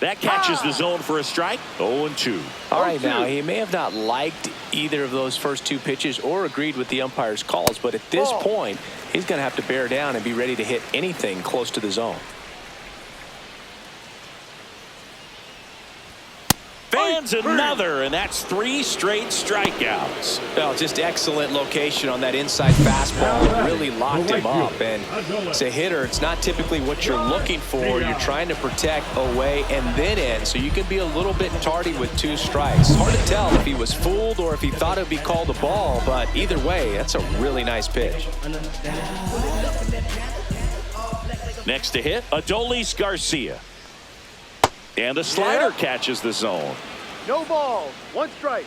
That catches the zone for a strike. 0-2. All right, now he may have not liked either of those first 2 pitches or agreed with the umpire's calls, but at this point, he's going to have to bear down and be ready to hit anything close to the zone. Fans another, and that's 3 straight strikeouts. Well, just excellent location on that inside fastball. Really locked him up. And as a hitter, it's not typically what you're looking for. You're trying to protect away and then in, so you can be a little bit tardy with 2 strikes. Hard to tell if he was fooled or if he thought it would be called a ball, but either way, that's a really nice pitch. Next to hit, Adolis Garcia. And the slider catches the zone. No balls, 1 strike.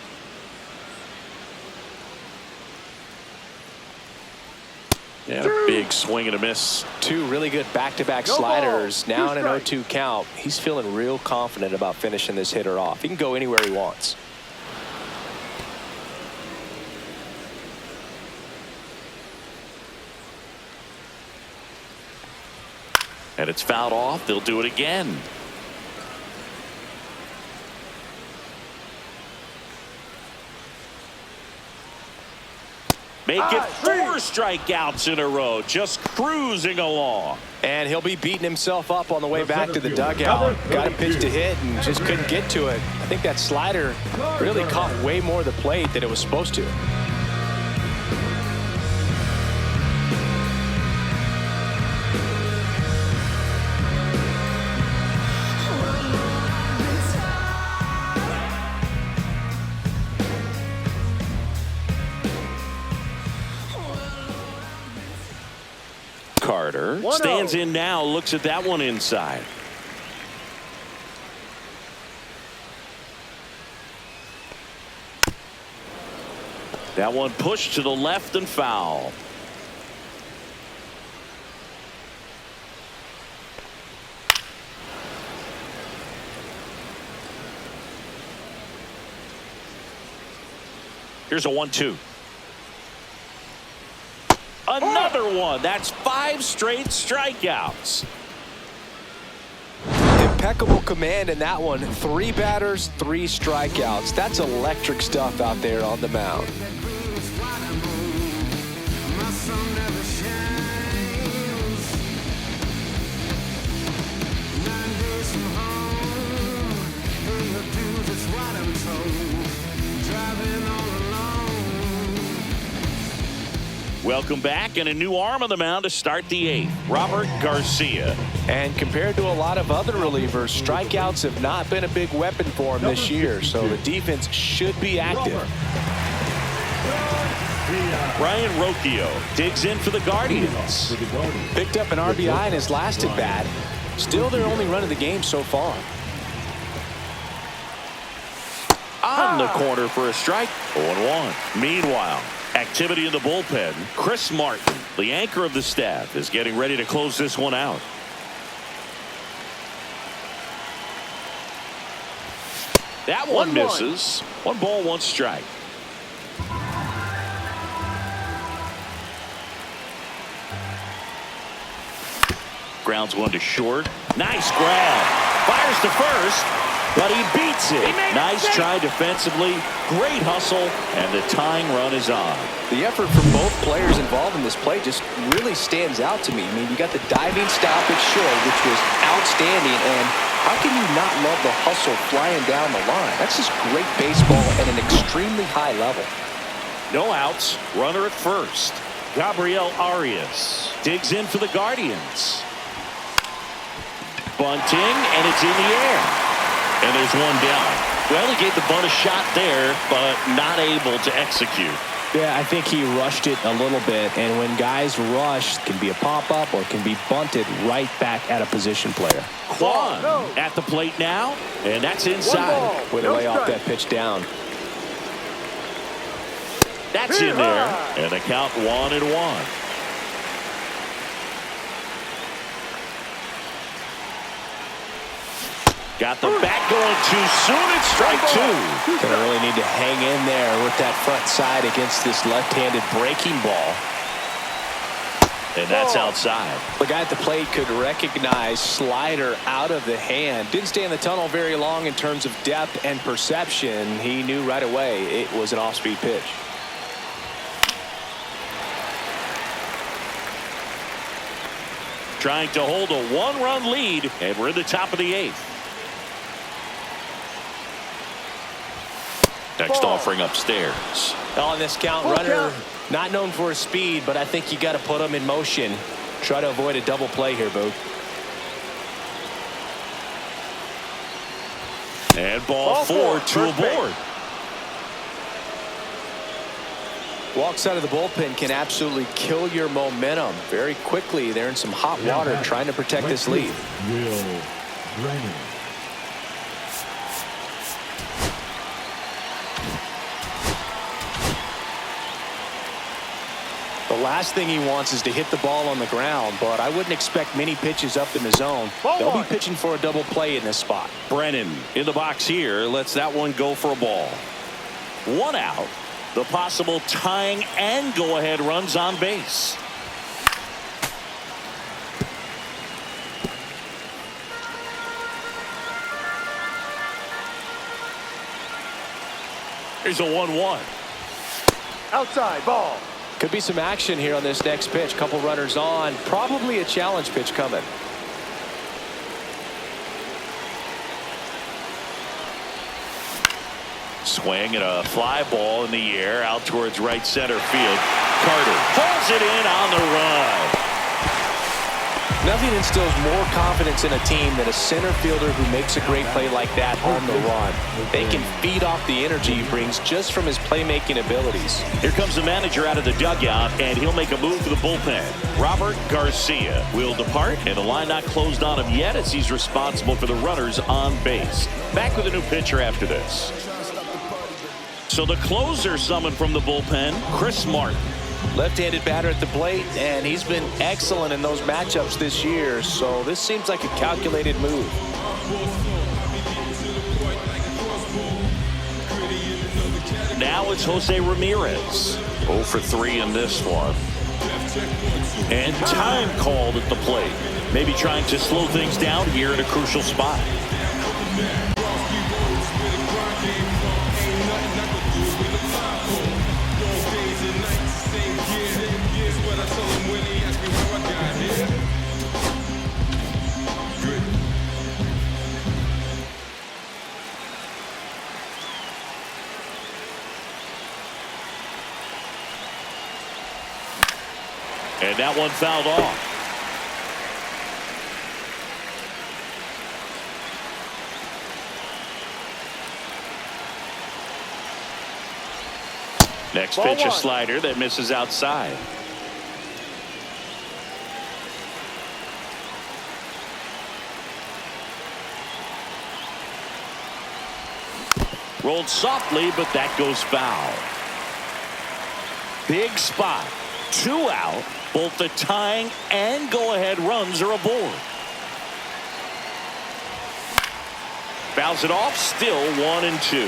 Yeah, big swing and a miss. 2 really good back-to-back sliders. Now in an 0-2 count. He's feeling real confident about finishing this hitter off. He can go anywhere he wants. And it's fouled off. They'll do it again. Make it 4 strikeouts in a row, just cruising along. And he'll be beating himself up on the way back to the dugout. Got a pitch to hit and just couldn't get to it. I think that slider really caught way more of the plate than it was supposed to. Carter stands in now, looks at that one inside. That one pushed to the left and foul. Here's a 1-2. Another one. That's 5 straight strikeouts. Impeccable command in that one. 3 batters, 3 strikeouts. That's electric stuff out there on the mound. Welcome back, and a new arm on the mound to start the 8th, Robert Garcia. And compared to a lot of other relievers, strikeouts have not been a big weapon for him this year, so the defense should be active. Brian Rocchio digs in for the Guardians. Picked up an RBI in his last at bat. Still their only run of the game so far. On the corner for a strike, 0-1. Meanwhile, activity in the bullpen. Chris Martin, the anchor of the staff, is getting ready to close this one out. That one misses. 1 ball, 1 strike. Grounds one to short. Nice grab. Fires to first, but he beats it. Nice try defensively. Great hustle, and the tying run is on. The effort from both players involved in this play just really stands out to me. I mean, you got the diving stoppage short, which was outstanding, and how can you not love the hustle flying down the line? That's just great baseball at an extremely high level. No outs. Runner at first. Gabriel Arias digs in for the Guardians. Bunting, and it's in the air. And there's one down. Well, he gave the bunt a shot there, but not able to execute. Yeah, I think he rushed it a little bit, and when guys rush, it can be a pop-up or it can be bunted right back at a position player. Kwan at the plate now, and that's inside. Way to lay off that pitch down. That's in there, and the count 1-1. Got the bat going too soon. It's strike 2. Gonna really need to hang in there with that front side against this left-handed breaking ball. And that's outside. The guy at the plate could recognize slider out of the hand. Didn't stay in the tunnel very long in terms of depth and perception. He knew right away it was an off-speed pitch. Trying to hold a 1-run lead, and we're in the top of the 8th. Next offering upstairs. On this count, runner not known for his speed, but I think you got to put him in motion. Try to avoid a double play here, Boog. And ball 4, 2 aboard. Walks out of the bullpen can absolutely kill your momentum very quickly. They're in some hot water trying to protect this lead. The last thing he wants is to hit the ball on the ground, but I wouldn't expect many pitches up in the zone. They'll be pitching for a double play in this spot. Brennan in the box here lets that one go for a ball. 1 out. The possible tying and go-ahead runs on base. Here's a 1-1. Outside ball. Could be some action here on this next pitch. Couple runners on. Probably a challenge pitch coming. Swing and a fly ball in the air out towards right center field. Carter pulls it in on the run. Nothing instills more confidence in a team than a center fielder who makes a great play like that on the run. They can feed off the energy he brings just from his playmaking abilities. Here comes the manager out of the dugout, and he'll make a move for the bullpen. Robert Garcia will depart, and the line not closed on him yet as he's responsible for the runners on base. Back with a new pitcher after this. So the closer summoned from the bullpen, Chris Martin. Left-handed batter at the plate, and he's been excellent in those matchups this year, so this seems like a calculated move. Now it's Jose Ramirez. 0 for 3 in this one. And time called at the plate. Maybe trying to slow things down here at a crucial spot. And that one fouled off. Next pitch, a slider that misses outside. Rolled softly, but that goes foul. Big spot. 2 out. Both the tying and go-ahead runs are aboard. Fouls it off. Still 1-2.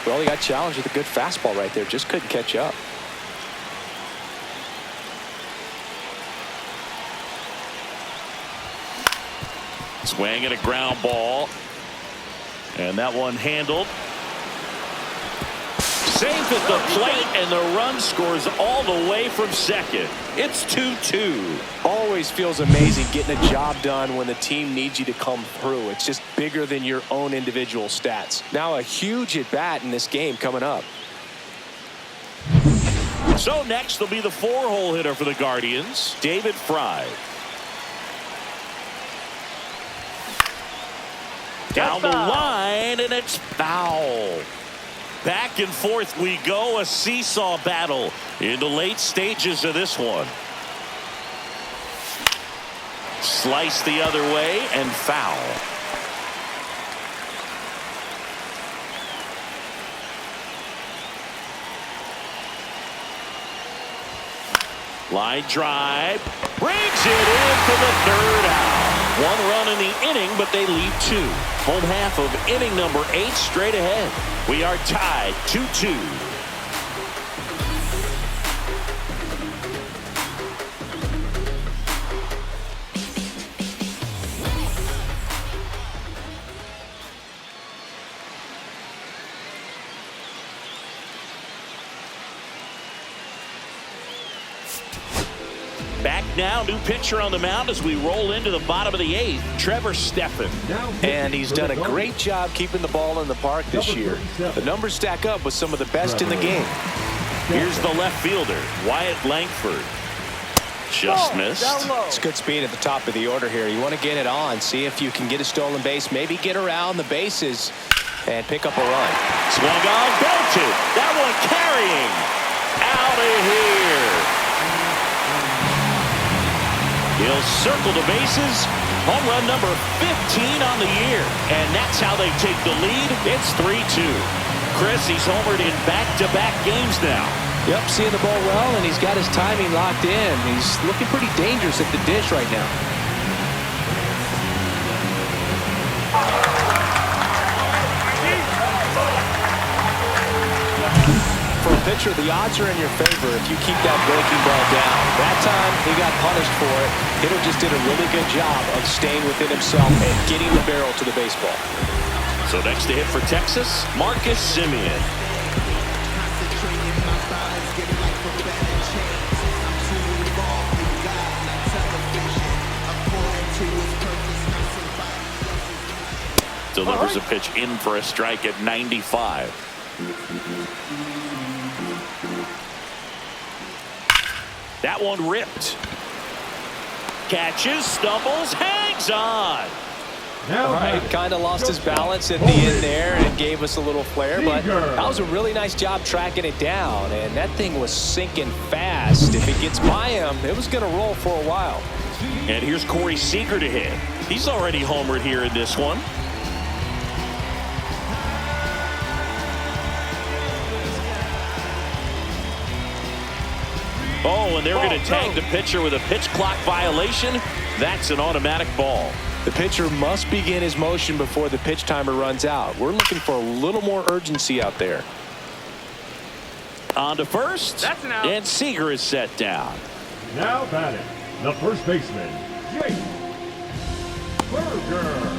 Well, he got challenged with a good fastball right there. Just couldn't catch up. Swing and a ground ball. And that one handled. Safe at the plate, and the run scores all the way from second. It's 2-2. Always feels amazing getting a job done when the team needs you to come through. It's just bigger than your own individual stats. Now a huge at-bat in this game coming up. So next will be the 4-hole hitter for the Guardians, David Fry. Down the line, and it's foul. Back and forth we go, a seesaw battle in the late stages of this one. Slice the other way and foul. Line drive, brings it in for the 3rd out. 1 run in the inning, but they lead 2. Home half of inning number 8 straight ahead. We are tied 2-2. Back now, new pitcher on the mound as we roll into the bottom of the 8th, Trevor Steffen. And he's done a great job keeping the ball in the park this year. The numbers stack up with some of the best in the game. Here's the left fielder, Wyatt Langford. Just missed. It's good speed at the top of the order here. You want to get it on, see if you can get a stolen base, maybe get around the bases and pick up a run. Swung on, belted. That one carrying. Out of here. He'll circle the bases. Home run number 15 on the year. And that's how they take the lead. It's 3-2. Chris, he's homered in back-to-back games now. Yep, seeing the ball well, and he's got his timing locked in. He's looking pretty dangerous at the dish right now. For a pitcher, the odds are in your favor if you keep that breaking ball down. That time, he got punished for it. Hitter just did a really good job of staying within himself and getting the barrel to the baseball. So next to hit for Texas, Marcus Semien. Delivers a pitch in for a strike at 95. That one ripped. Catches, stumbles, hangs on. Right, kind of lost his balance at the end there and gave us a little flare, but that was a really nice job tracking it down, and that thing was sinking fast. If it gets by him, it was going to roll for a while. And here's Corey Seager to hit. He's already homered here in this one. Oh, and they're going to tag the pitcher with a pitch clock violation. That's an automatic ball. The pitcher must begin his motion before the pitch timer runs out. We're looking for a little more urgency out there. On to first. That's an out. And Seager is set down. Now batting, the first baseman, Jake Burger.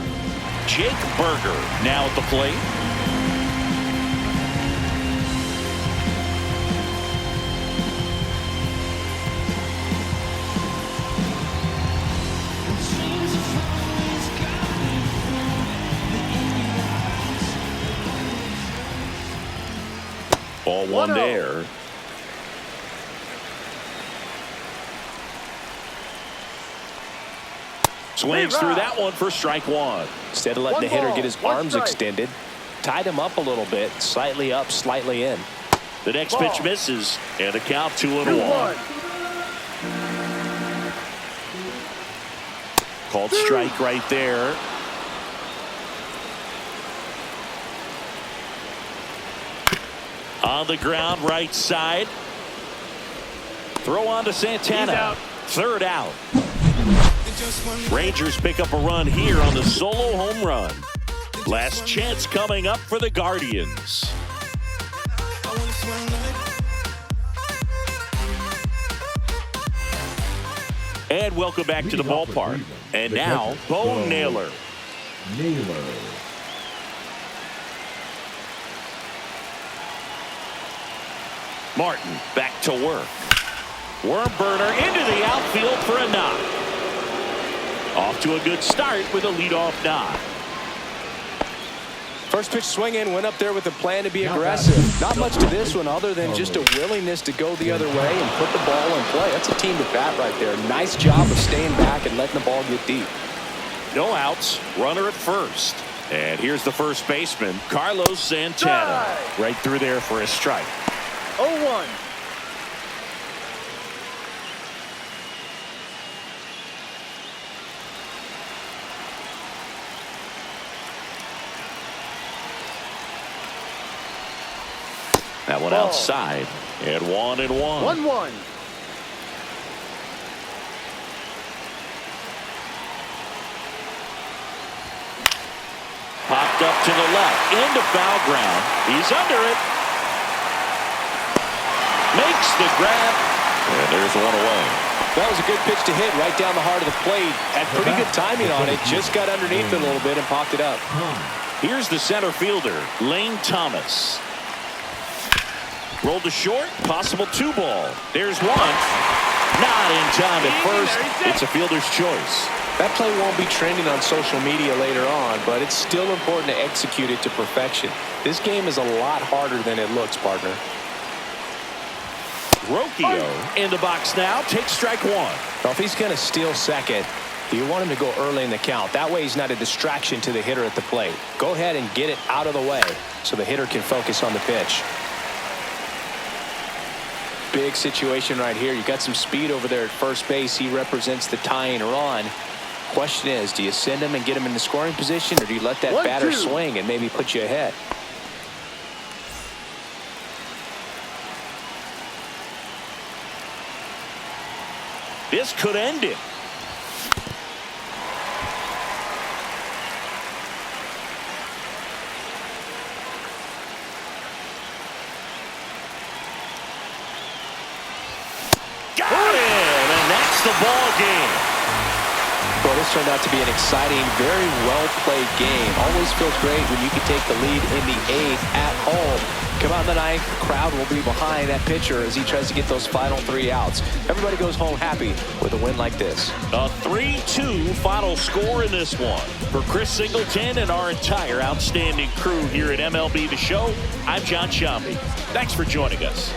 Jake Burger now at the plate. Ball one there. Swings through that one for strike one. Instead of letting the hitter get his arms strike. extended, tied him up a little bit, slightly up, slightly in. The next pitch misses, and the count 2-1. Called strike right there. On the ground, right side. Throw on to Santana. Third out. Rangers pick up a run here on the solo home run. Last chance coming up for the Guardians. And welcome back to the ballpark. And now, Bo Naylor. Martin back to work. Worm burner into the outfield for a knock. Off to a good start with a leadoff knock. First pitch swinging, went up there with a plan to be aggressive. Not much to this one other than just a willingness to go the other way and put the ball in play. That's a team to bat right there. Nice job of staying back and letting the ball get deep. No outs, runner at first. And here's the first baseman, Carlos Santana. Right through there for a strike. 0-1. That one outside. And 1-1. 1-1. Popped up to the left. Into foul ground. He's under it. Makes the grab. And there's one away. That was a good pitch to hit right down the heart of the plate. Had pretty good timing on it. Just got underneath it a little bit and popped it up. Here's the center fielder, Lane Thomas. Rolled to short, possible 2-ball. There's one. Not in time at first. It's a fielder's choice. That play won't be trending on social media later on, but it's still important to execute it to perfection. This game is a lot harder than it looks, partner. Rocchio in the box now. Takes strike one. Well, if he's going to steal second, you want him to go early in the count. That way he's not a distraction to the hitter at the plate. Go ahead and get it out of the way so the hitter can focus on the pitch. Big situation right here. You got some speed over there at first base. He represents the tying run. Question is, do you send him and get him in the scoring position, or do you let that batter swing and maybe put you ahead? This could end it. Got it! And that's the ball game. Well, this turned out to be an exciting, very well-played game. Always feels great when you can take the lead in the 8th at home. Come out in the 9th, the crowd will be behind that pitcher as he tries to get those final 3 outs. Everybody goes home happy with a win like this. A 3-2 final score in this one. For Chris Singleton and our entire outstanding crew here at MLB The Show, I'm John Shambi. Thanks for joining us.